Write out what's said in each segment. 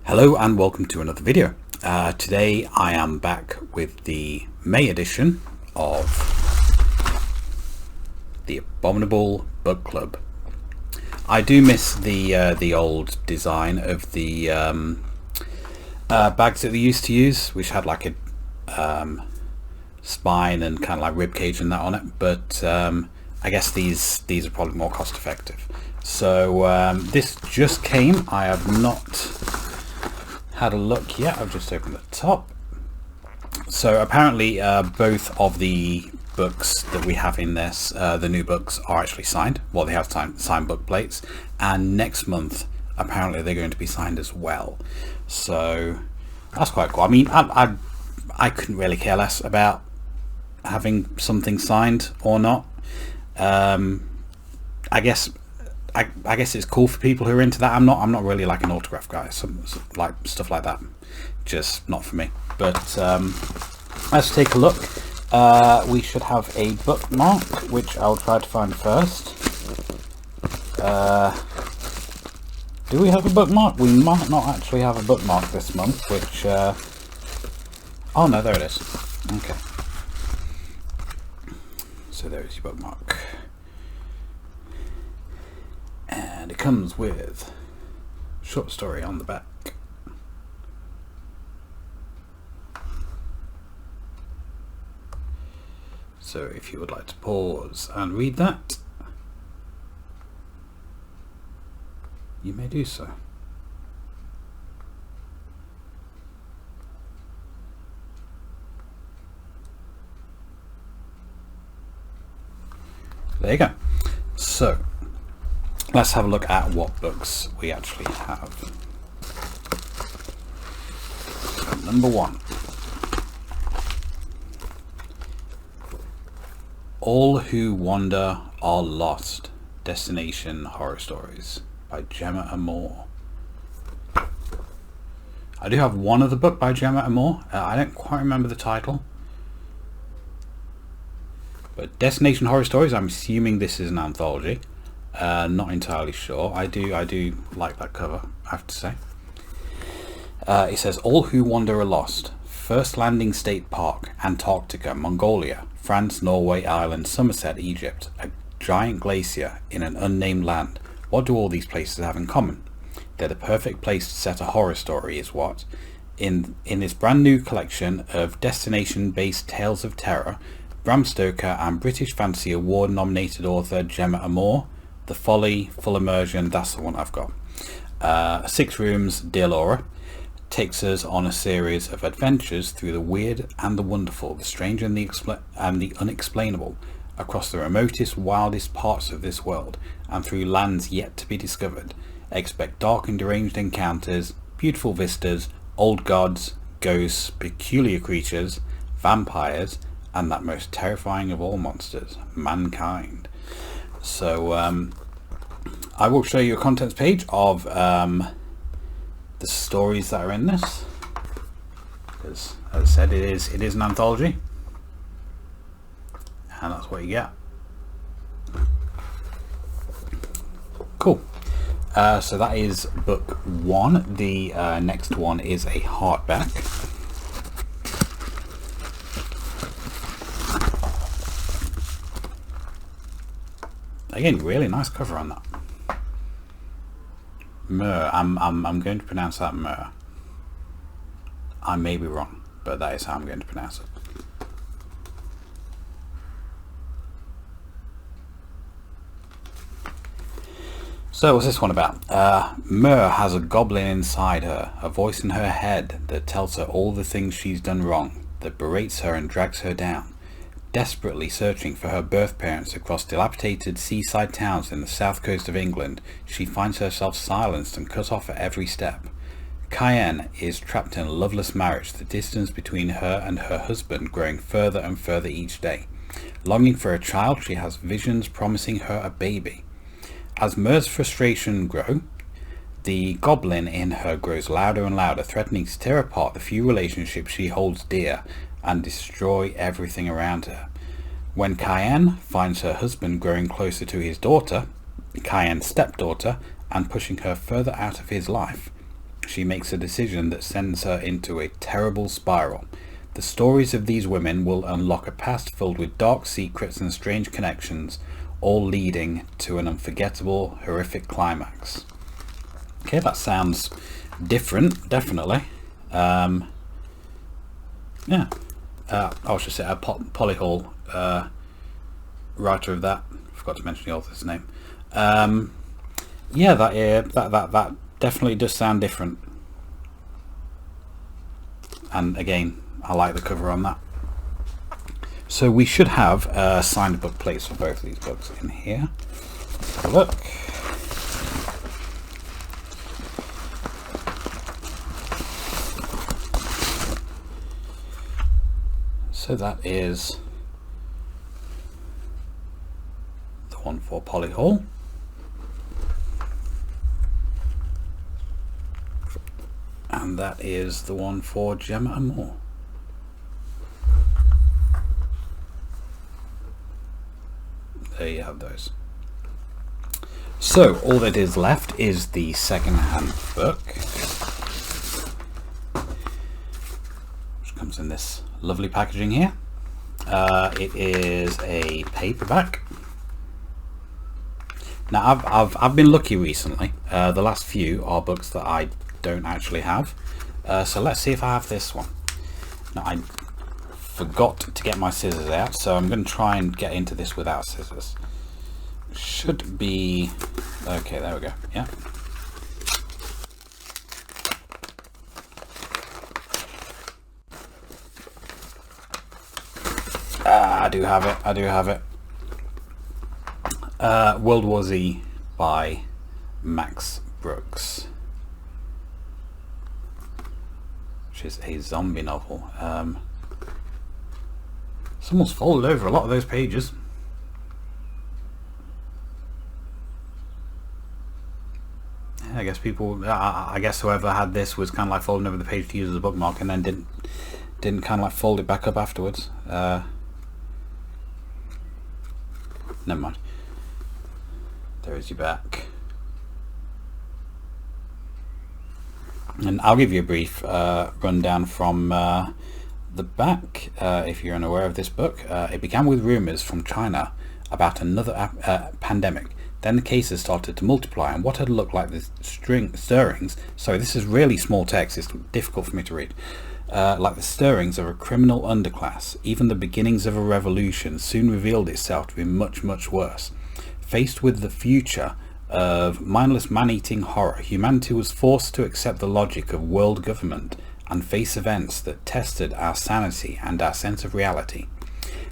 Hello and welcome to another video. Today I am back with the May edition of the Abominable Book Club. I do miss the old design of the bags that they used to use, which had like a spine and kind of like rib cage and that on it, but I guess these are probably more cost effective. So this just came. I have not had a look yet. I've just opened the top. So apparently both of the books that we have in this, the new books, are actually signed. Well, they have signed book plates, and next month apparently they're going to be signed as well. So that's quite cool. I mean, I couldn't really care less about having something signed or not. I guess it's cool for people who are into that. I'm not really like an autograph guy, some like stuff like that, just not for me. But let's take a look. We should have a bookmark, which I'll try to find first. Do we have a bookmark? We might not actually have a bookmark this month, which oh no, there it is. Okay, so there is your bookmark. And it comes with a short story on the back. So if you would like to pause and read that, you may do so. There you go. So let's have a look at what books we actually have. So, number one. All Who Wander Are Lost, Destination Horror Stories by Gemma Amor. I do have one other book by Gemma Amor. I don't quite remember the title. But Destination Horror Stories, I'm assuming this is an anthology. Not entirely sure. I do like that cover, I have to say. It says, All Who Wander Are Lost. First Landing State Park, Antarctica, Mongolia, France, Norway, Ireland, Somerset, Egypt. A giant glacier in an unnamed land. What do all these places have in common? They're the perfect place to set a horror story, is what. In this brand new collection of destination-based tales of terror, Bram Stoker and British Fantasy Award nominated author Gemma Amor. The Folly, Full Immersion, that's the one I've got. 6 Rooms, Dear Laura, takes us on a series of adventures through the weird and the wonderful, the strange and the unexplainable, across the remotest, wildest parts of this world, and through lands yet to be discovered. Expect dark and deranged encounters, beautiful vistas, old gods, ghosts, peculiar creatures, vampires, and that most terrifying of all monsters, mankind. So I will show you a contents page of the stories that are in this, because as I said, it is an anthology, and that's what you get. Cool. So that is book 1. The next one is a hardback. Again, really nice cover on that. Mur. I'm going to pronounce that Mur. I may be wrong, but that is how I'm going to pronounce it. So what's this one about? Mur has a goblin inside her, a voice in her head that tells her all the things she's done wrong, that berates her and drags her down. Desperately searching for her birth parents across dilapidated seaside towns in the south coast of England, she finds herself silenced and cut off at every step. Cayenne is trapped in a loveless marriage, the distance between her and her husband growing further and further each day. Longing for a child, she has visions promising her a baby. As Mur's frustration grows, the goblin in her grows louder and louder, threatening to tear apart the few relationships she holds dear and destroy everything around her. When Cayenne finds her husband growing closer to his daughter, Cayenne's stepdaughter, and pushing her further out of his life, she makes a decision that sends her into a terrible spiral. The stories of these women will unlock a past filled with dark secrets and strange connections, all leading to an unforgettable, horrific climax. Okay, that sounds different, definitely. Yeah. I should say Polly Hall, writer of that. Forgot to mention the author's name. Yeah, that definitely does sound different. And again, I like the cover on that. So we should have signed book plates for both of these books in here. Let's have a look. So that is the one for Polly Hall. And that is the one for Gemma and Moore. There you have those. So all that is left is the second-hand book, which comes in this lovely packaging here. It is a paperback. Now I've been lucky recently. The last few are books that I don't actually have. So let's see if I have this one. Now I forgot to get my scissors out, so I'm going to try and get into this without scissors. Should be okay. There we go. Yeah. I do have it. I do have it. World War Z by Max Brooks, which is a zombie novel. Someone's folded over a lot of those pages. I guess people, I guess whoever had this was kind of like folding over the page to use as a bookmark, and then didn't kind of like fold it back up afterwards. Never mind. There is your back. And I'll give you a brief rundown from the back, if you're unaware of this book. It began with rumours from China about another pandemic. Then the cases started to multiply, and what had looked like the stirrings, sorry, this is really small text, it's difficult for me to read, like the stirrings of a criminal underclass, even the beginnings of a revolution, soon revealed itself to be much, much worse. Faced with the future of mindless man-eating horror, humanity was forced to accept the logic of world government and face events that tested our sanity and our sense of reality.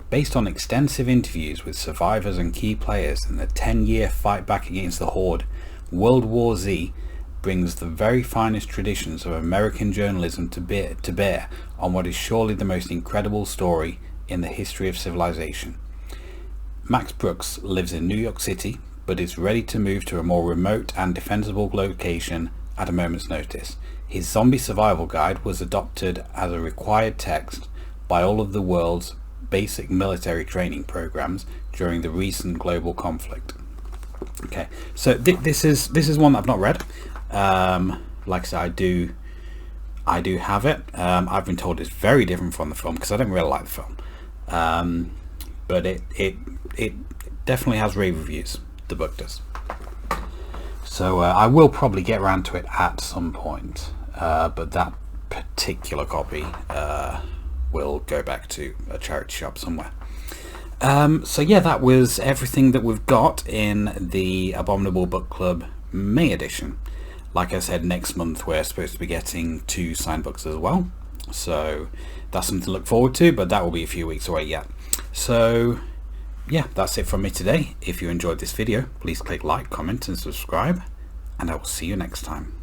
Based on extensive interviews with survivors and key players in the 10-year fight back against the Horde, World War Z brings the very finest traditions of American journalism to bear on what is surely the most incredible story in the history of civilization. Max Brooks lives in New York City, but is ready to move to a more remote and defensible location at a moment's notice. His zombie survival guide was adopted as a required text by all of the world's basic military training programs during the recent global conflict. Okay, so this is one that I've not read. Like I said, I do have it. I've been told it's very different from the film because I don't really like the film. But it definitely has rave reviews. The book does. So I will probably get around to it at some point. But that particular copy will go back to a charity shop somewhere. So yeah, that was everything that we've got in the Abominable Book Club May edition. Like I said, next month we're supposed to be getting 2 signed books as well, so that's something to look forward to, but that will be a few weeks away yet. So yeah, that's it from me today. If you enjoyed this video, please click like, comment and subscribe, and I will see you next time.